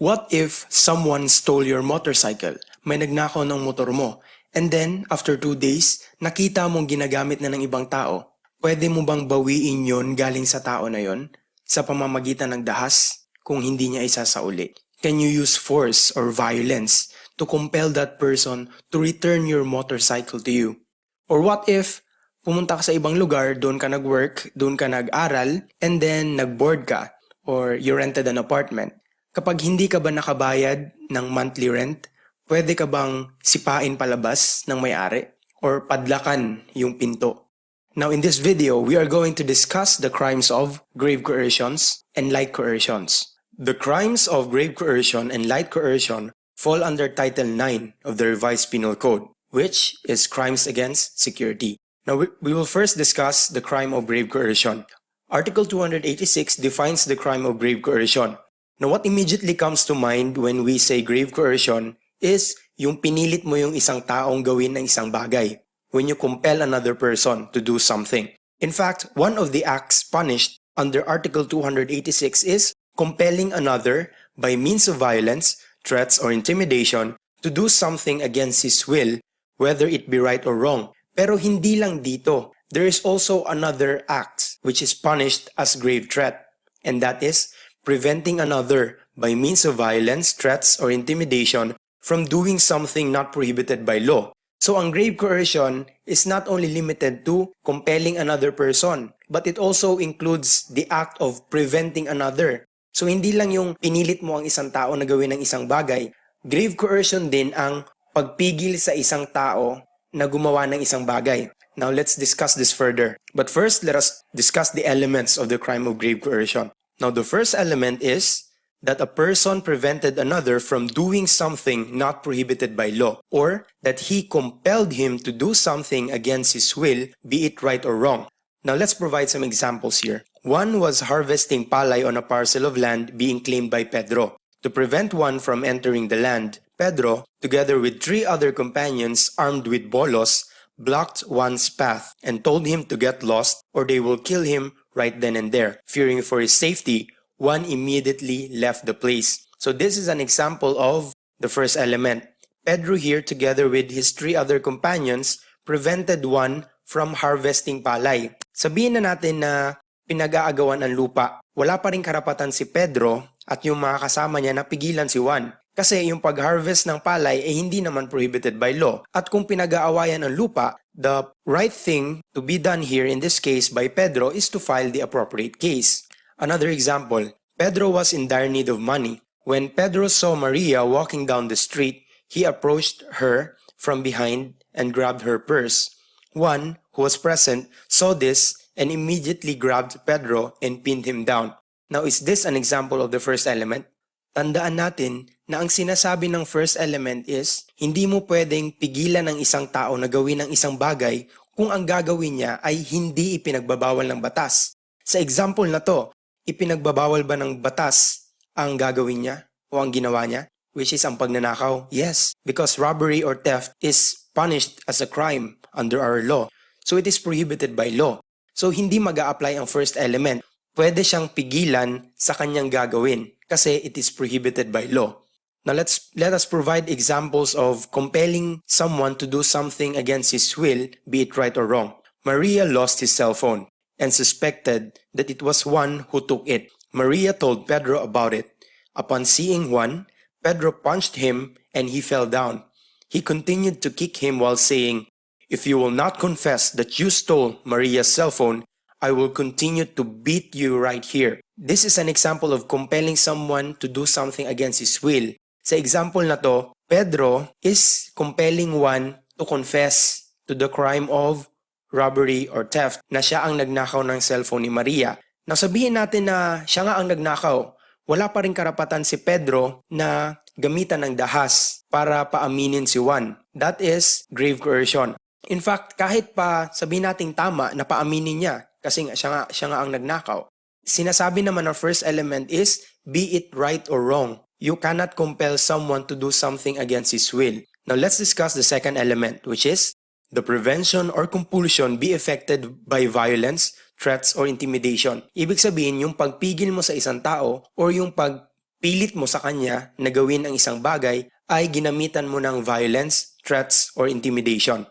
What if someone stole your motorcycle? May nagnakaw ng motor mo. And then, after 2 days, nakita mong ginagamit na ng ibang tao. Pwede mo bang bawiin yon galing sa tao na yon? Sa pamamagitan ng dahas? Kung hindi niya isasauli. Can you use force or violence to compel that person to return your motorcycle to you? Or what if pumunta ka sa ibang lugar, doon ka nag-work, doon ka nag-aral, and then nag-board ka, or you rented an apartment? Kapag hindi ka ba nakabayad ng monthly rent, pwede ka bang sipain palabas ng may-ari or padlakan yung pinto? Now in this video, we are going to discuss the crimes of grave coercions and light coercions. The crimes of grave coercion and light coercion fall under Title 9 of the Revised Penal Code, which is crimes against security. Now we will first discuss the crime of grave coercion. Article 286 defines the crime of grave coercion. Now, what immediately comes to mind when we say grave coercion is yung pinilit mo yung isang taong gawin ng isang bagay. When you compel another person to do something. In fact, one of the acts punished under Article 286 is compelling another by means of violence, threats, or intimidation to do something against his will, whether it be right or wrong. Pero hindi lang dito. There is also another act which is punished as grave threat, and that is preventing another by means of violence, threats, or intimidation from doing something not prohibited by law. So ang grave coercion is not only limited to compelling another person, but it also includes the act of preventing another. So hindi lang yung pinilit mo ang isang tao na gawin ng isang bagay. Grave coercion din ang pagpigil sa isang tao na gumawa ng isang bagay. Now let's discuss this further. But first, let us discuss the elements of the crime of grave coercion. Now, the first element is that a person prevented another from doing something not prohibited by law, or that he compelled him to do something against his will, be it right or wrong. Now, let's provide some examples here. One was harvesting palay on a parcel of land being claimed by Pedro. To prevent one from entering the land, Pedro, together with 3 other companions armed with bolos, blocked one's path and told him to get lost or they will kill him right then and there. Fearing for his safety, one immediately left the place. So this is an example of the first element. Pedro here, together with his 3 other companions, prevented one from harvesting palay. Sabihin na natin na pinag-aagawan ang lupa. Wala pa rin karapatan si Pedro at yung mga kasama niya na pigilan si Juan. Kasi yung pag-harvest ng palay ay hindi naman prohibited by law. At kung pinag-aawayan ang lupa, the right thing to be done here in this case by Pedro is to file the appropriate case. Another example, Pedro was in dire need of money. When Pedro saw Maria walking down the street, he approached her from behind and grabbed her purse. One who was present saw this and immediately grabbed Pedro and pinned him down. Now, is this an example of the first element? Tandaan natin na ang sinasabi ng first element is hindi mo pwedeng pigilan ng isang tao na gawin ng isang bagay kung ang gagawin niya ay hindi ipinagbabawal ng batas. Sa example na to, ipinagbabawal ba ng batas ang gagawin niya o ang ginawa niya? Which is ang pagnanakaw? Yes, because robbery or theft is punished as a crime under our law. So it is prohibited by law. So hindi mag-a-apply ang first element. Pwede siyang pigilan sa kanyang gagawin kasi it is prohibited by law. Now let us provide examples of compelling someone to do something against his will, be it right or wrong. Maria lost his cell phone and suspected that it was Juan who took it. Maria told Pedro about it. Upon seeing Juan, Pedro punched him and he fell down. He continued to kick him while saying, "If you will not confess that you stole Maria's cell phone, I will continue to beat you right here." This is an example of compelling someone to do something against his will. Sa example na to, Pedro is compelling Juan to confess to the crime of robbery or theft na siya ang nagnakaw ng cellphone ni Maria. Now sabihin natin na siya nga ang nagnakaw. Wala pa rin karapatan si Pedro na gamitan ng dahas para paaminin si Juan. That is grave coercion. In fact, kahit pa sabihin nating tama na paaminin niya, kasi nga, siya nga ang nagnakaw. Sinasabi naman ng first element is, be it right or wrong. You cannot compel someone to do something against his will. Now let's discuss the second element, which is, the prevention or compulsion be effected by violence, threats, or intimidation. Ibig sabihin, yung pagpigil mo sa isang tao or yung pilit mo sa kanya na gawin ang isang bagay ay ginamitan mo ng violence, threats, or intimidation.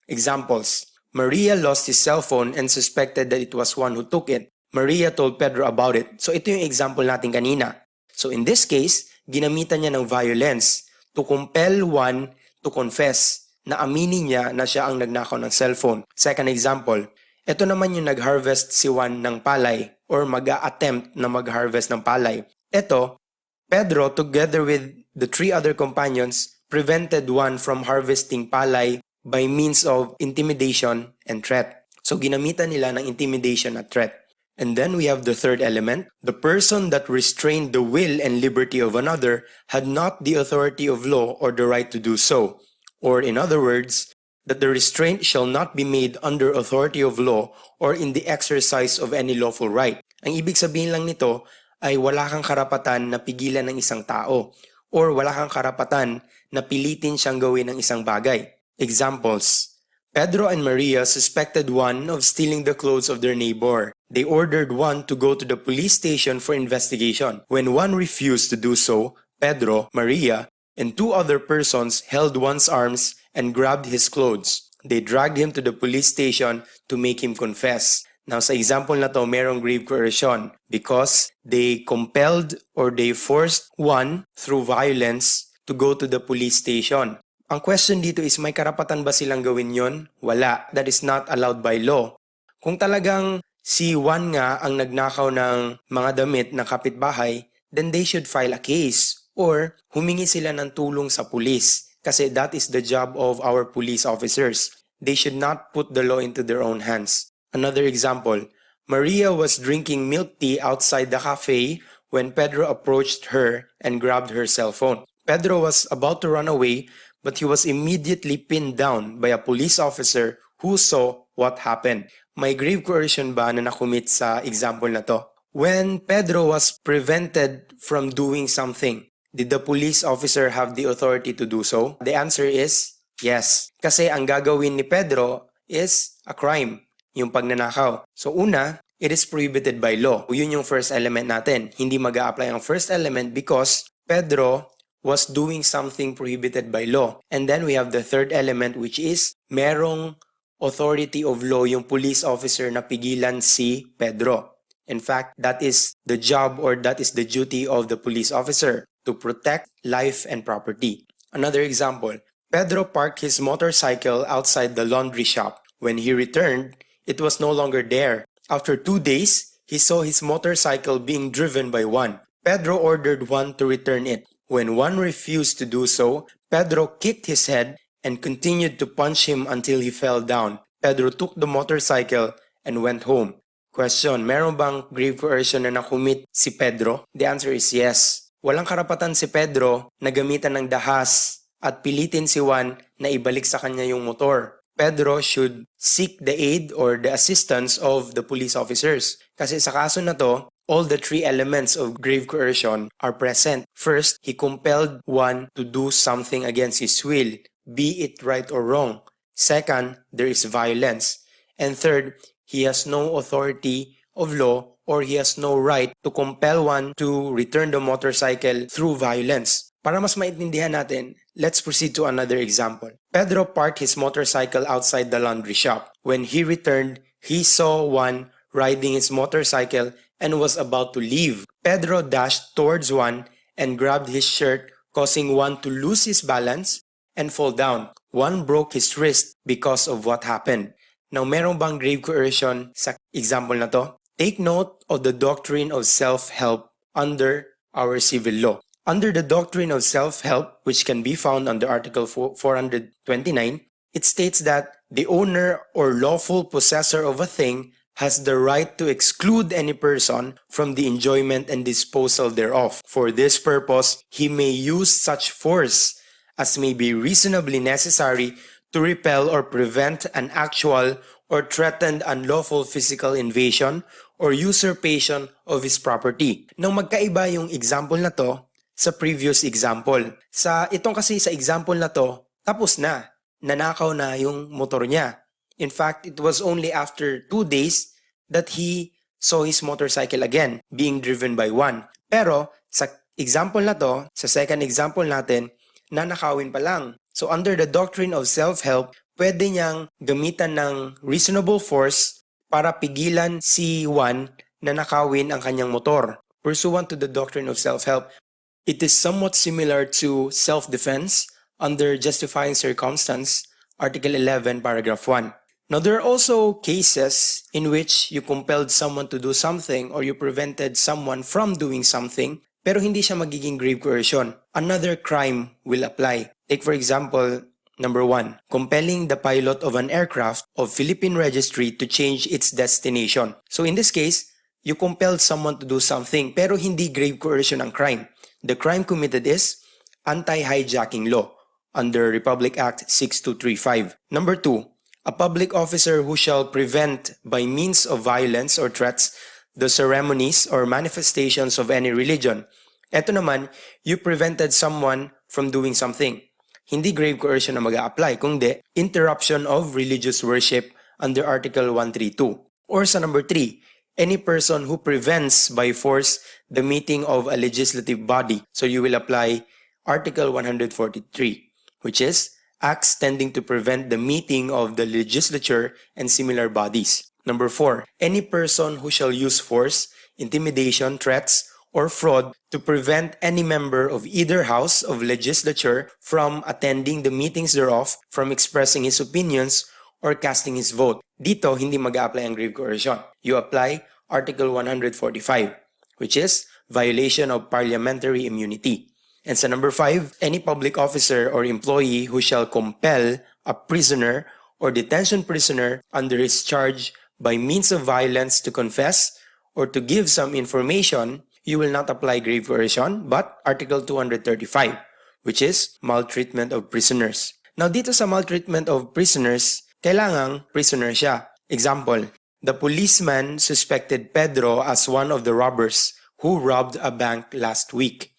Examples: Maria lost his cell phone and suspected that it was one who took it. Maria told Pedro about it. So ito yung example natin kanina. So in this case, ginamitan niya ng violence to compel one to confess na aminin niya na siya ang nagnakaw ng cellphone. Second example, ito naman yung nag-harvest si Juan ng palay or mag-a-attempt na mag-harvest ng palay. Ito, Pedro, together with the 3 other companions, prevented Juan from harvesting palay by means of intimidation and threat. So ginamitan nila ng intimidation at threat. And then we have the third element. The person that restrained the will and liberty of another had not the authority of law or the right to do so. Or in other words, that the restraint shall not be made under authority of law or in the exercise of any lawful right. Ang ibig sabihin lang nito ay wala kang karapatan na pigilan ng isang tao or wala kang karapatan na pilitin siyang gawin ng isang bagay. Examples: Pedro and Maria suspected one of stealing the clothes of their neighbor. They ordered one to go to the police station for investigation. When one refused to do so, Pedro, Maria, and 2 other persons held one's arms and grabbed his clothes. They dragged him to the police station to make him confess. Now sa example na to, merong grave coercion because they compelled or they forced one through violence to go to the police station. Ang question dito is, may karapatan ba silang gawin yon? Wala. That is not allowed by law. Kung talagang si Juan nga ang nagnakaw ng mga damit ng kapitbahay, then they should file a case or humingi sila ng tulong sa pulis kasi that is the job of our police officers. They should not put the law into their own hands. Another example, Maria was drinking milk tea outside the cafe when Pedro approached her and grabbed her cell phone. Pedro was about to run away, but he was immediately pinned down by a police officer who saw what happened. May grave coercion ba na nakumit sa example na to? When Pedro was prevented from doing something, did the police officer have the authority to do so? The answer is yes. Kasi ang gagawin ni Pedro is a crime, yung pagnanakaw. So una, it is prohibited by law. Yun yung first element natin. Hindi mag-a-apply ang first element because Pedro was doing something prohibited by law. And then we have the third element which is merong authority of law yung police officer na pigilan si Pedro. In fact, that is the job or that is the duty of the police officer to protect life and property. Another example, Pedro parked his motorcycle outside the laundry shop. When he returned, it was no longer there. After 2 days, he saw his motorcycle being driven by Juan. Pedro ordered Juan to return it. When Juan refused to do so, Pedro kicked his head and continued to punch him until he fell down. Pedro took the motorcycle and went home. Question, meron bang grave coercion na nakumit si Pedro? The answer is yes. Walang karapatan si Pedro na gamitan ng dahas at pilitin si Juan na ibalik sa kanya yung motor. Pedro should seek the aid or the assistance of the police officers. Kasi sa kaso na to, all the 3 elements of grave coercion are present. First, he compelled Juan to do something against his will, be it right or wrong. Second, there is violence. And third, he has no authority of law or he has no right to compel one to return the motorcycle through violence. Para mas maintindihan natin, let's proceed to another example. Pedro parked his motorcycle outside the laundry shop. When he returned, he saw Juan riding his motorcycle and was about to leave. Pedro dashed towards Juan and grabbed his shirt, causing Juan to lose his balance and fall down. Juan broke his wrist because of what happened. Now, meron bang grave coercion sa example na to? Take note of the doctrine of self-help under our civil law. Under the doctrine of self-help, which can be found under Article 429, it states that the owner or lawful possessor of a thing has the right to exclude any person from the enjoyment and disposal thereof. For this purpose, he may use such force as may be reasonably necessary to repel or prevent an actual or threatened unlawful physical invasion or usurpation of his property. Nang magkaiba yung example na to sa previous example. Itong kasi sa example na to, tapos na. Nanakaw na yung motor niya. In fact, it was only after 2 days that he saw his motorcycle again being driven by Juan. Pero sa Example na to, sa second example natin, nanakawin pa lang. So under the doctrine of self-help, pwede niyang gamitan ng reasonable force para pigilan si Juan na nakawin ang kanyang motor. Pursuant to the doctrine of self-help, it is somewhat similar to self-defense under justifying circumstance, Article 11, Paragraph 1. Now, there are also cases in which you compelled someone to do something or you prevented someone from doing something pero hindi siya magiging grave coercion. Another crime will apply. Take for example, number 1, compelling the pilot of an aircraft of Philippine registry to change its destination. So in this case, you compelled someone to do something pero hindi grave coercion ang crime. The crime committed is anti-hijacking law under Republic Act 6235. Number 2, a public officer who shall prevent by means of violence or threats the ceremonies or manifestations of any religion. Ito naman, you prevented someone from doing something. Hindi grave coercion na mag-a-apply, kundi interruption of religious worship under Article 132. Or sa number 3, any person who prevents by force the meeting of a legislative body. So you will apply Article 143, which is acts tending to prevent the meeting of the legislature and similar bodies. Number 4, any person who shall use force, intimidation, threats, or fraud to prevent any member of either house of legislature from attending the meetings thereof, from expressing his opinions, or casting his vote. Dito, hindi mag-a-apply ang grave coercion. You apply Article 145, which is violation of parliamentary immunity. And sa number 5, any public officer or employee who shall compel a prisoner or detention prisoner under his charge by means of violence to confess or to give some information, you will not apply grave coercion, but Article 235, which is maltreatment of prisoners. Now dito sa maltreatment of prisoners, kailangang prisoner siya. Example, the policeman suspected Pedro as one of the robbers who robbed a bank last week.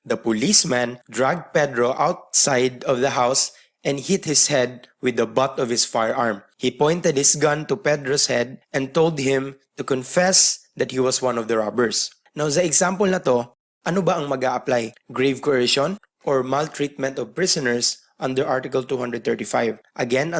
The policeman dragged Pedro outside of the house and hit his head with the butt of his firearm. He pointed his gun to Pedro's head and told him to confess that he was one of the robbers. Now, sa example na to, ano ba ang mag-a-apply? Grave coercion or maltreatment of prisoners under Article 235? Again,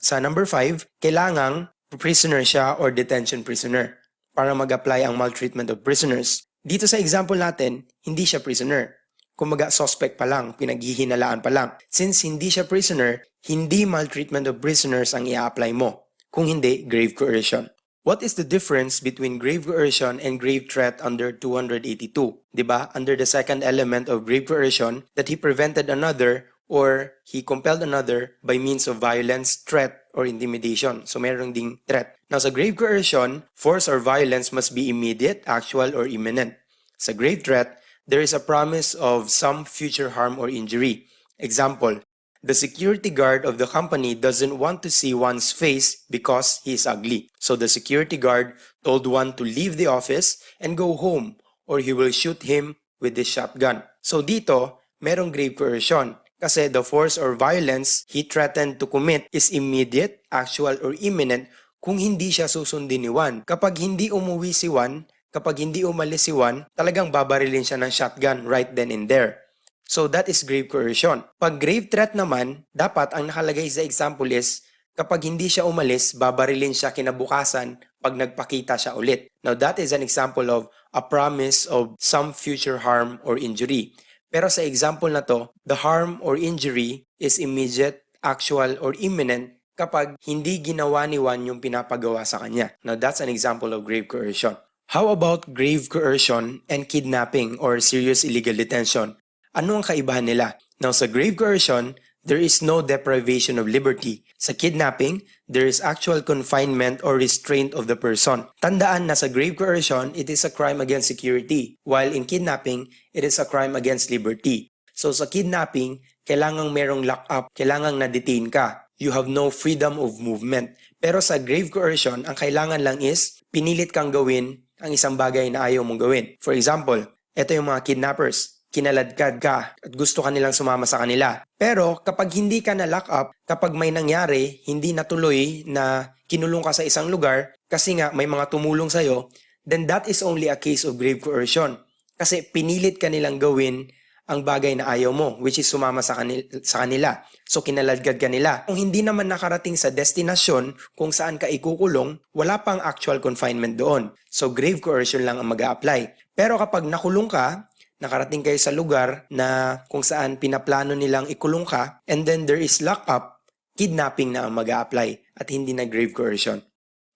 sa number 5, kailangang prisoner siya or detention prisoner para mag-apply ang maltreatment of prisoners. Dito sa example natin, hindi siya prisoner. Kumaga suspect pa lang, pinaghihinalaan pa lang. Since hindi siya prisoner, hindi maltreatment of prisoners ang i-apply mo. Kung hindi, grave coercion. What is the difference between grave coercion and grave threat under 282? Diba? Under the second element of grave coercion, that he prevented another or he compelled another by means of violence, threat, or intimidation. So meron ding threat. Now sa grave coercion, force or violence must be immediate, actual, or imminent. Sa grave threat, there is a promise of some future harm or injury. Example, the security guard of the company doesn't want to see one's face because he is ugly. So the security guard told one to leave the office and go home or he will shoot him with his shotgun. So dito, merong grave coercion kasi the force or violence he threatened to commit is immediate, actual, or imminent kung hindi siya susundin ni Juan. Kapag hindi umuwi si Juan, kapag hindi umalis si Juan, talagang babarilin siya ng shotgun right then and there. So that is grave coercion. Pag grave threat naman, dapat ang nakalagay sa example is, kapag hindi siya umalis, babarilin siya kinabukasan pag nagpakita siya ulit. Now that is an example of a promise of some future harm or injury. Pero sa example na to, the harm or injury is immediate, actual, or imminent kapag hindi ginawa ni Juan yung pinapagawa sa kanya. Now that's an example of grave coercion. How about grave coercion and kidnapping or serious illegal detention? Ano ang kaibahan nila? Now sa grave coercion, there is no deprivation of liberty. Sa kidnapping, there is actual confinement or restraint of the person. Tandaan na sa grave coercion, it is a crime against security, while in kidnapping, it is a crime against liberty. So sa kidnapping, kailangang merong lock-up, kailangang na-detain ka. You have no freedom of movement. Pero sa grave coercion, ang kailangan lang is pinilit kang gawin ang isang bagay na ayaw mong gawin. For example, ito yung mga kidnappers. Kinaladkad ka at gusto ka nilang sumama sa kanila. Pero kapag hindi ka na-lock up, kapag may nangyari, hindi natuloy na kinulong ka sa isang lugar kasi nga may mga tumulong sa'yo, then that is only a case of grave coercion. Kasi pinilit ka nilang gawin ang bagay na ayaw mo, which is sumama sa kanila. So kinaladkad ka nila. Kung hindi naman nakarating sa destinasyon kung saan ka ikukulong, wala pang actual confinement doon. So grave coercion lang ang mag-a-apply. Pero kapag nakulong ka, nakarating kayo sa lugar na kung saan pinaplano nilang ikulong ka, and then there is lock-up, kidnapping na ang mag-a-apply at hindi na grave coercion.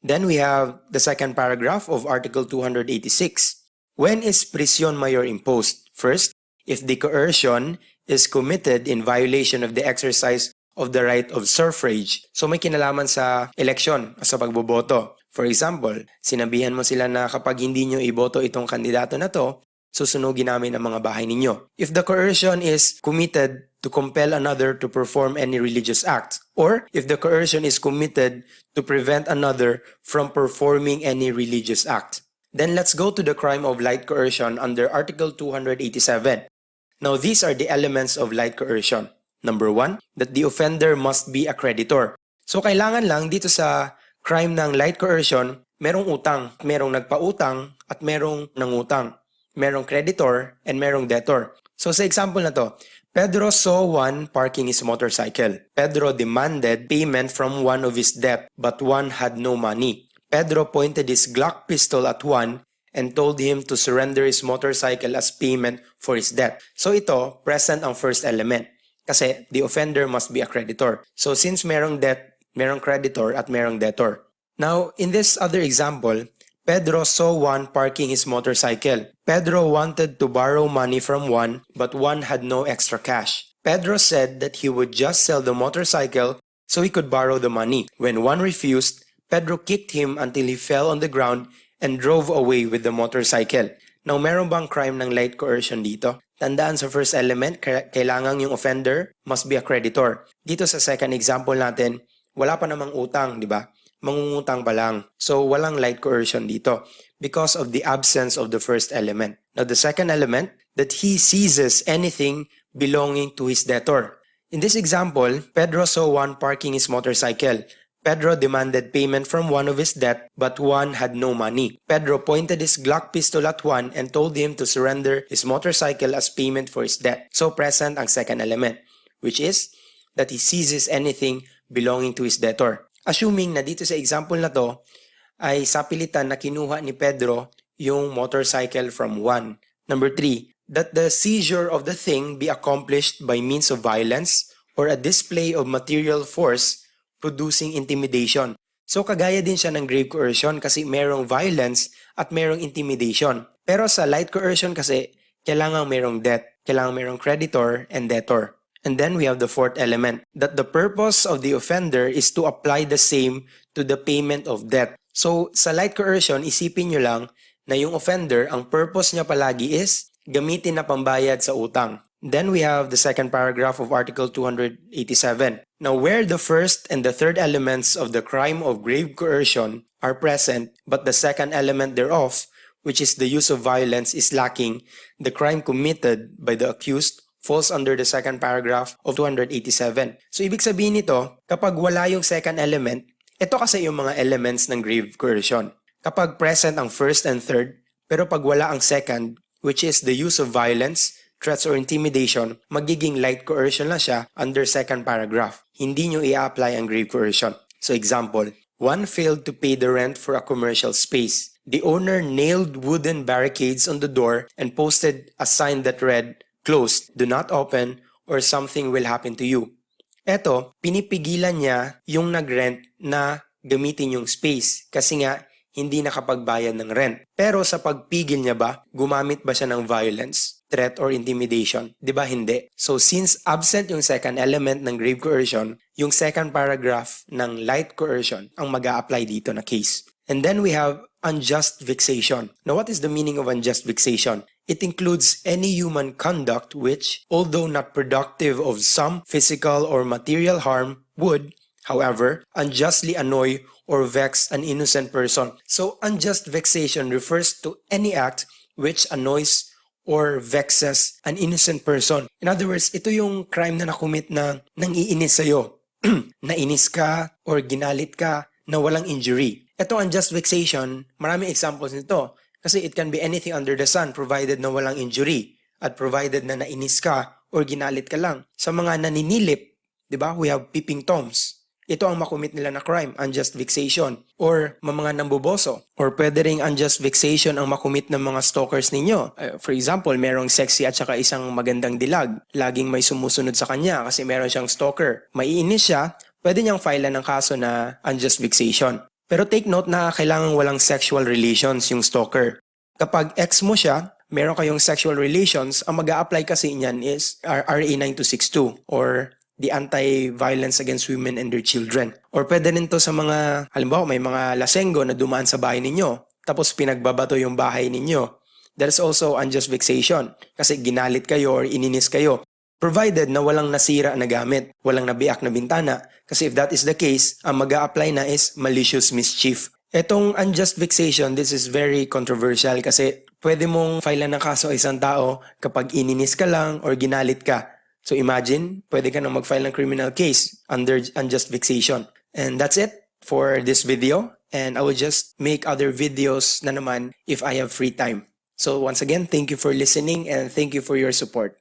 Then we have the second paragraph of Article 286. When is prisión mayor imposed? First, if the coercion is committed in violation of the exercise of the right of suffrage. So may kinalaman sa eleksyon, sa pagboboto. For example, sinabihan mo sila na kapag hindi nyo iboto itong kandidato na to, susunugin namin ang mga bahay ninyo. If the coercion is committed to compel another to perform any religious act, or if the coercion is committed to prevent another from performing any religious act. Then let's go to the crime of light coercion under Article 287. Now these are the elements of light coercion. Number 1, that the offender must be a creditor. So kailangan lang dito sa crime ng light coercion, merong utang, merong nagpautang at merong nangutang. Merong creditor and merong debtor. So sa example na to, Pedro saw Juan parking his motorcycle. Pedro demanded payment from one of his debt, but Juan had no money. Pedro pointed his Glock pistol at Juan and told him to surrender his motorcycle as payment for his debt. So ito, present ang first element. Kasi the offender must be a creditor. So since merong debt, merong creditor at merong debtor. Now, in this other example, Pedro saw Juan parking his motorcycle. Pedro wanted to borrow money from Juan, but Juan had no extra cash. Pedro said that he would just sell the motorcycle so he could borrow the money. When Juan refused, Pedro kicked him until he fell on the ground and drove away with the motorcycle. Now, meron bang crime ng light coercion dito? Tandaan sa first element, kailangan yung offender must be a creditor. Dito sa second example natin, wala pa namang utang, di ba? Mangungutang pa lang. So, walang light coercion dito because of the absence of the first element. Now, the second element, that he seizes anything belonging to his debtor. In this example, Pedro saw Juan parking his motorcycle. Pedro demanded payment from one of his debt, but Juan had no money. Pedro pointed his Glock pistol at Juan and told him to surrender his motorcycle as payment for his debt. So present ang second element, which is that he seizes anything belonging to his debtor. Assuming na dito sa example na to, ay sapilitan na kinuha ni Pedro yung motorcycle from Juan. Number 3, that the seizure of the thing be accomplished by means of violence or a display of material force producing intimidation. So kagaya din siya ng grave coercion kasi merong violence at merong intimidation. Pero sa light coercion kasi, kailangan merong debt, kailangan merong creditor and debtor. And then we have the fourth element, that the purpose of the offender is to apply the same to the payment of debt. So sa light coercion, isipin nyo lang na yung offender, ang purpose niya palagi is gamitin na pambayad sa utang. Then we have the second paragraph of Article 287. Now, where the first and the third elements of the crime of grave coercion are present, but the second element thereof, which is the use of violence, is lacking, the crime committed by the accused falls under the second paragraph of 287. So, ibig sabihin nito, kapag wala yung second element, ito kasi yung mga elements ng grave coercion. Kapag present ang first and third, pero pag wala ang second, which is the use of violence, threats or intimidation, magiging light coercion na siya under second paragraph. Hindi nyo i-apply ang grave coercion. So example, one failed to pay the rent for a commercial space. The owner nailed wooden barricades on the door and posted a sign that read, "Closed, do not open, or something will happen to you." Eto, pinipigilan niya yung nag-rent na gamitin yung space kasi nga hindi nakapagbayad ng rent. Pero sa pagpigil niya ba, gumamit ba siya ng violence, threat, or intimidation? Di ba hindi? So since absent yung second element ng grave coercion, yung second paragraph ng light coercion ang mag-a-apply dito na case. And then we have unjust vexation. Now what is the meaning of unjust vexation? It includes any human conduct which, although not productive of some physical or material harm, would, however, unjustly annoy or vex an innocent person. So, unjust vexation refers to any act which annoys or vexes an innocent person. In other words, ito yung crime na nakumit na nangiinis sa'yo. Nainis ka or ginalit ka na walang injury. Ito unjust vexation, maraming examples nito. Kasi it can be anything under the sun provided na walang injury at provided na nainis ka or ginalit ka lang. Sa mga naninilip, di ba, we have peeping toms. Ito ang makumit nila na crime, unjust vexation. Or mga nambuboso. Or pwede ring unjust vexation ang makumit ng mga stalkers ninyo. For example, merong sexy at saka isang magandang dilag. Laging may sumusunod sa kanya kasi meron siyang stalker. Maiinis siya, pwede niyang file ng kaso na unjust vexation. Pero take note na kailangan walang sexual relations yung stalker. Kapag ex mo siya, meron kayong sexual relations, ang mag-a-apply kasi niyan is RA 9262 or the Anti-Violence Against Women and Their Children. Or pwede rin to sa mga, halimbawa may mga lasenggo na dumaan sa bahay ninyo, tapos pinagbabato yung bahay ninyo. There's also unjust vexation kasi ginalit kayo or ininis kayo. Provided na walang nasira na gamit, walang nabiak na bintana. Kasi if that is the case, ang mag-a-apply na is malicious mischief. Etong unjust vexation, this is very controversial kasi pwede mong file ng kaso isang tao kapag ininis ka lang or ginalit ka. So imagine, pwede ka nang mag-file ng criminal case under unjust vexation. And that's it for this video. And I will just make other videos na naman if I have free time. So once again, thank you for listening and thank you for your support.